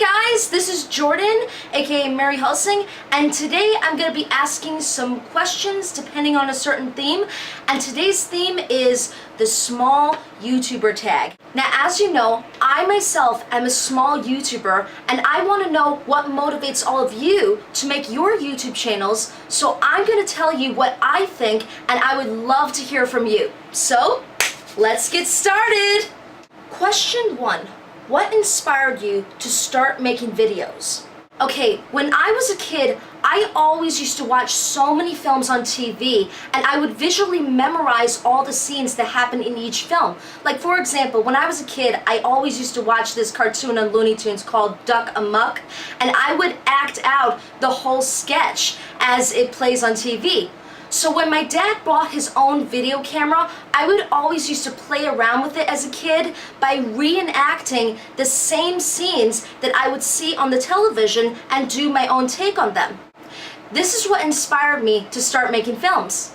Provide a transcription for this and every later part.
guys, this is Jordan, aka Mary Helsing, and today I'm going to be asking some questions depending on a certain theme, and today's theme is the small YouTuber tag. Now, as you know, I myself am a small YouTuber, and I want to know what motivates all of you to make your YouTube channels, so I'm going to tell you what I think, and I would love to hear from you. So, let's get started! Question 1. What inspired you to start making videos? Okay, when I was a kid, I always used to watch so many films on TV, and I would visually memorize all the scenes that happen in each film. Like, for example, when I was a kid, I always used to watch this cartoon on Looney Tunes called Duck Amuck, and I would act out the whole sketch as it plays on TV. So when my dad bought his own video camera, I would always used to play around with it as a kid by reenacting the same scenes that I would see on the television and do my own take on them. This is what inspired me to start making films.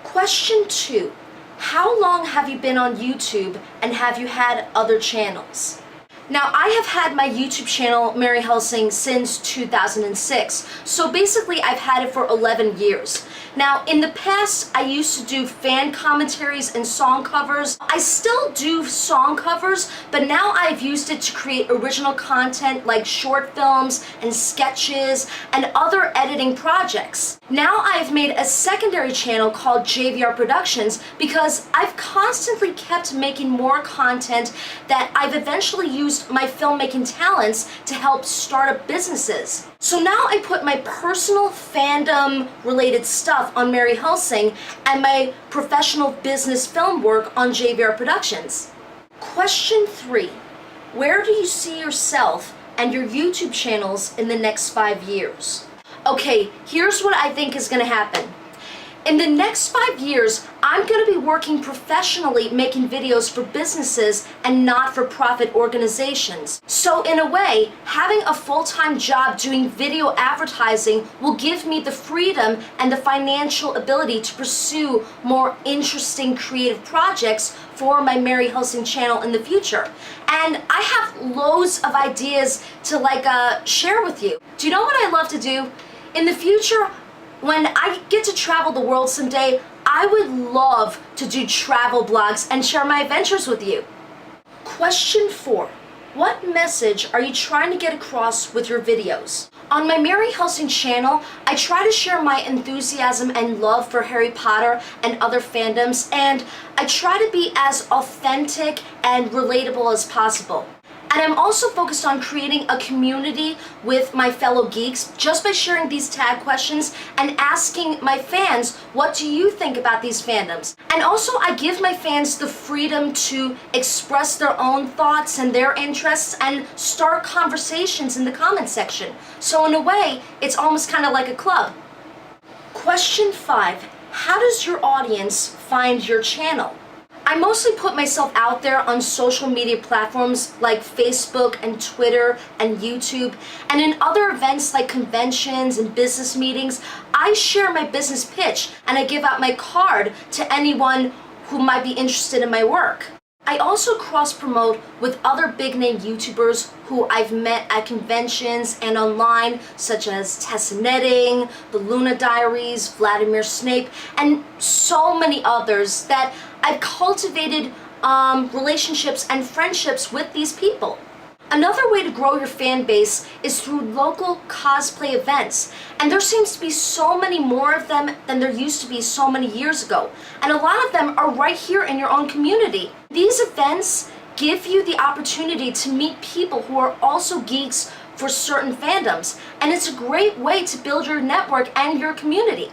Question 2. How long have you been on YouTube, and have you had other channels? Now, I have had my YouTube channel, Mary Helsing, since 2006, so basically I've had it for 11 years. Now, in the past, I used to do fan commentaries and song covers. I still do song covers, but now I've used it to create original content like short films and sketches and other editing projects. Now I've made a secondary channel called JVR Productions because I've constantly kept making more content that I've eventually used my filmmaking talents to help start up businesses. So now I put my personal fandom related stuff on Mary Helsing and my professional business film work on JVR Productions. Question 3. Where do you see yourself and your YouTube channels in the next 5 years? Okay, here's what I think is going to happen. In the next 5 years, I'm going to be working professionally making videos for businesses and not-for-profit organizations. So in a way, having a full-time job doing video advertising will give me the freedom and the financial ability to pursue more interesting creative projects for my Mary Helsing channel in the future. And I have loads of ideas to share with you. Do you know what I love to do? In the future, when I get to travel the world someday, I would love to do travel blogs and share my adventures with you. Question 4. What message are you trying to get across with your videos? On my Mary Helsing channel, I try to share my enthusiasm and love for Harry Potter and other fandoms, and I try to be as authentic and relatable as possible. And I'm also focused on creating a community with my fellow geeks just by sharing these tag questions and asking my fans, what do you think about these fandoms? And also I give my fans the freedom to express their own thoughts and their interests and start conversations in the comment section. So in a way, it's almost kind of like a club. Question 5. How does your audience find your channel? I mostly put myself out there on social media platforms like Facebook and Twitter and YouTube, and in other events like conventions and business meetings, I share my business pitch and I give out my card to anyone who might be interested in my work. I also cross-promote with other big-name YouTubers who I've met at conventions and online, such as Tessa Netting, The Luna Diaries, Vladimir Snape, and so many others that I've cultivated relationships and friendships with these people. Another way to grow your fan base is through local cosplay events, and there seems to be so many more of them than there used to be so many years ago, and a lot of them are right here in your own community. These events give you the opportunity to meet people who are also geeks for certain fandoms, and it's a great way to build your network and your community.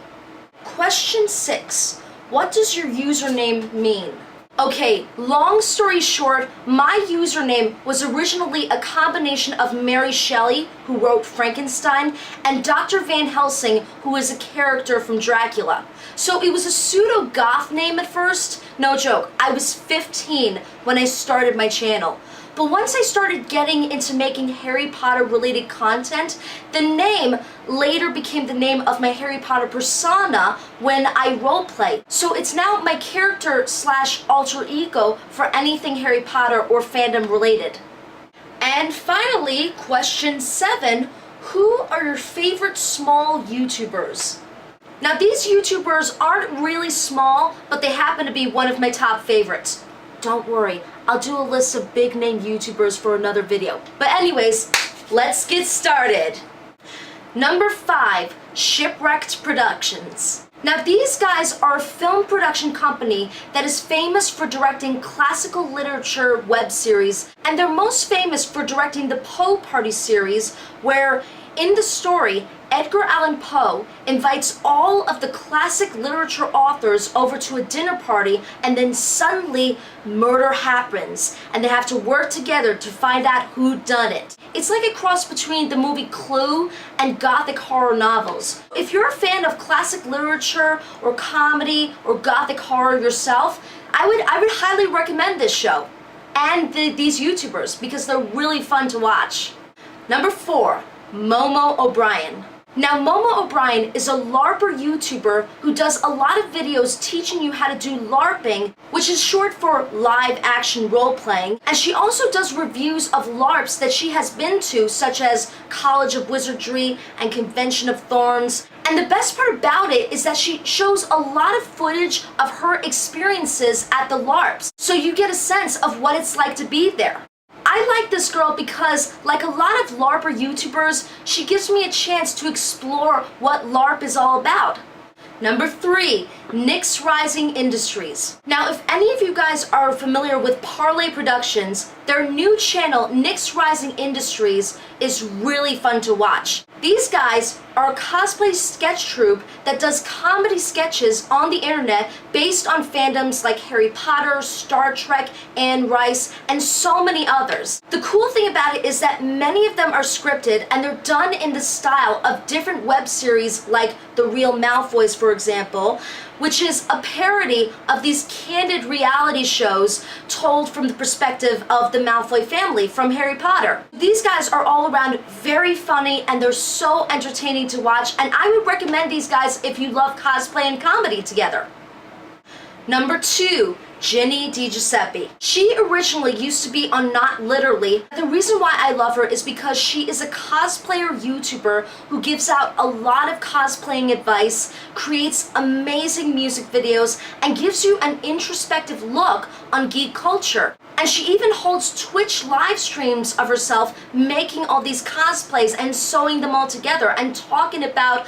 Question 6. What does your username mean? Okay, long story short, my username was originally a combination of Mary Shelley, who wrote Frankenstein, and Dr. Van Helsing, who is a character from Dracula. So it was a pseudo-goth name at first. No joke, I was 15 when I started my channel. But once I started getting into making Harry Potter related content, the name later became the name of my Harry Potter persona when I roleplay. So it's now my character / alter ego for anything Harry Potter or fandom related. And finally, question 7, who are your favorite small YouTubers? Now these YouTubers aren't really small, but they happen to be one of my top favorites. Don't worry, I'll do a list of big name YouTubers for another video. But anyways, let's get started. Number 5, Shipwrecked Productions. Now these guys are a film production company that is famous for directing classical literature web series, and they're most famous for directing the Poe Party series, where in the story, Edgar Allan Poe invites all of the classic literature authors over to a dinner party, and then suddenly murder happens and they have to work together to find out who done it. It's like a cross between the movie Clue and gothic horror novels. If you're a fan of classic literature or comedy or gothic horror yourself, I would highly recommend this show and these YouTubers because they're really fun to watch. Number 4, Momo O'Brien. Now Momo O'Brien is a LARPer YouTuber who does a lot of videos teaching you how to do LARPing, which is short for live action role playing, and she also does reviews of LARPs that she has been to, such as College of Wizardry and Convention of Thorns. And the best part about it is that she shows a lot of footage of her experiences at the LARPs, so you get a sense of what it's like to be there. I like this girl because, like a lot of LARPer YouTubers, she gives me a chance to explore what LARP is all about. Number 3, Nyx Rising Industries. Now, if any of you guys are familiar with Parlay Productions, their new channel, Nyx Rising Industries, is really fun to watch. These guys are a cosplay sketch troupe that does comedy sketches on the internet based on fandoms like Harry Potter, Star Trek, Anne Rice, and so many others. The cool thing about it is that many of them are scripted and they're done in the style of different web series like The Real Malfoys, for example, which is a parody of these candid reality shows told from the perspective of the Malfoy family from Harry Potter. These guys are all around very funny and they're so entertaining to watch, and I would recommend these guys if you love cosplay and comedy together. Number 2, Ginny DiGiuseppe. She originally used to be on Not Literally. The reason why I love her is because she is a cosplayer YouTuber who gives out a lot of cosplaying advice, creates amazing music videos, and gives you an introspective look on geek culture. And she even holds Twitch live streams of herself making all these cosplays and sewing them all together and talking about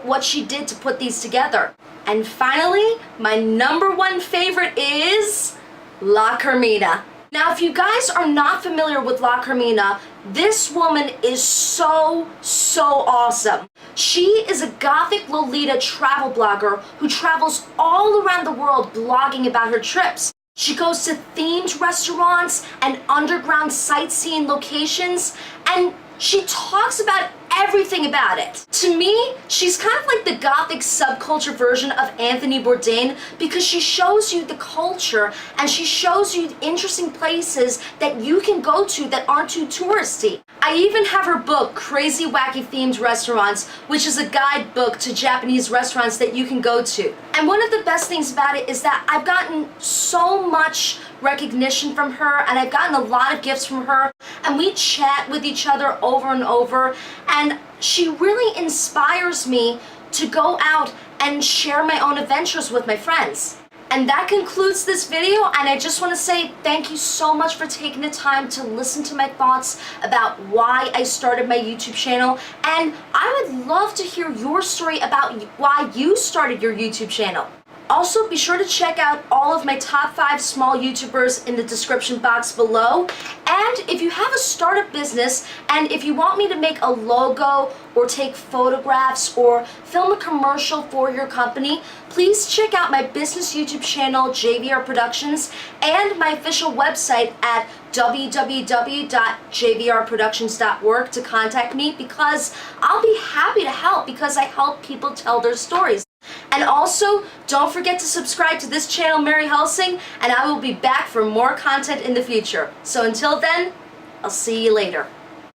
what she did to put these together. And finally, my number 1 favorite is La Carmina. Now, if you guys are not familiar with La Carmina, this woman is so awesome. She is a gothic Lolita travel blogger who travels all around the world blogging about her trips. She goes to themed restaurants and underground sightseeing locations, and she talks about everything about it. To me, she's kind of like the gothic subculture version of Anthony Bourdain because she shows you the culture and she shows you interesting places that you can go to that aren't too touristy. I even have her book, Crazy Wacky Themed Restaurants, which is a guidebook to Japanese restaurants that you can go to. And one of the best things about it is that I've gotten so much recognition from her and I've gotten a lot of gifts from her, and we chat with each other over and over, and she really inspires me to go out and share my own adventures with my friends. And that concludes this video, and I just want to say thank you so much for taking the time to listen to my thoughts about why I started my YouTube channel, and I would love to hear your story about why you started your YouTube channel. Also, be sure to check out all of my top 5 small YouTubers in the description box below. And if you have a startup business and if you want me to make a logo or take photographs or film a commercial for your company, please check out my business YouTube channel, JVR Productions, and my official website at www.jvrproductions.org to contact me, because I'll be happy to help because I help people tell their stories. And also, don't forget to subscribe to this channel, Mary Helsing, and I will be back for more content in the future. So until then, I'll see you later.